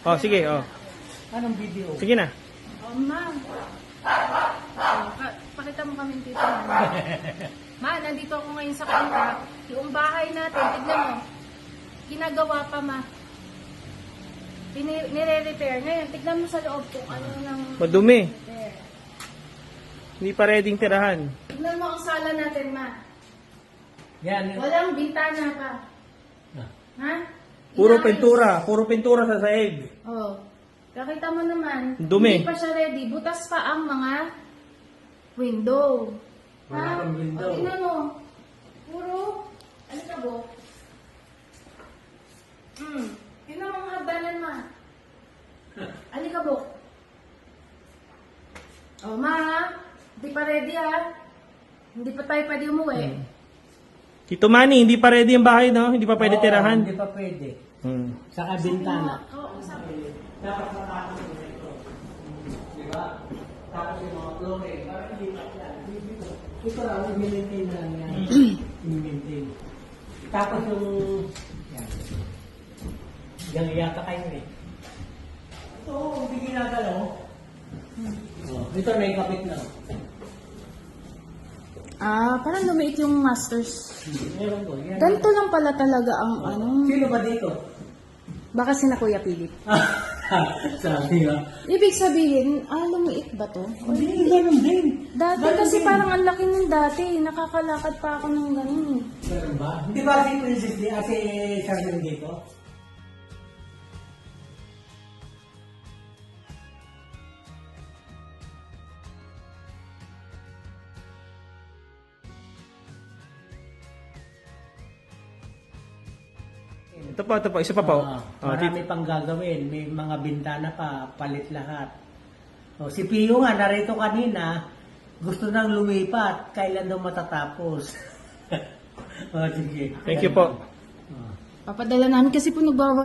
Oh, sige, oh. Anong video? Sige na. Oh, ma'am. Pakita mo kami dito. Ma, nandito ako ngayon sa kanila. Yung bahay natin, tignan mo. Ginagawa pa, ma. Nire-repair. Ngayon, tignan mo sa loob kung ano nang... Madumi. repair. Hindi pa ready tirahan. Tignan mo ang sala natin, ma. Yan. Walang bintana pa. Ha? Puro Inaayos. pintura sa saig. Oh. Kakita mo naman, Dumi. hindi pa siya ready. Butas pa ang mga window. Wala pang window. O, tingnan mo. Puro, ano ka bo? Tingnan mo ang hagdanan, ma. Alikabok. Oh, ma, hindi pa ready, ha? Hindi pa tayo pwede umuwi. Tito Manny, hindi pa ready yung bahay, no? Hindi pa pwede Oo, tirahan. Hindi pa pwede. Hmm. Saka bintana. Oo, sabi. Dapat matapos mo ito. Di ba? Tapos yung mga flooring. Parang hindi pa yan. Ito lang, i-maintain na lang yan. I-maintain. Tapos yung... Yan. Diyan yata kayo eh. Ito, hindi ginagalaw. Oh, ito na yung kapit na. Ah, parang lumiit yung masters. Meron ko. Yan. Ganito lang pala talaga ang ano. Sino ba dito? Baka sina Kuya Philip. Sabi nga. Ibig sabihin, lumiit ba to? Hindi, ganun din. Dati Ganun kasi din. parang ang laki ng dati. Nakakalakad pa ako ng ganun. Ganun ba? Hindi ba si Princess di si Charlene dito? Ito pa, isa pa po. Marami pang gagawin. May mga bintana pa, palit lahat. O, si Pio nga, narito kanina, gusto nang lumipat. Kailan daw matatapos? O, sige. Thank you po. O. Papadala namin kasi po nagbawa.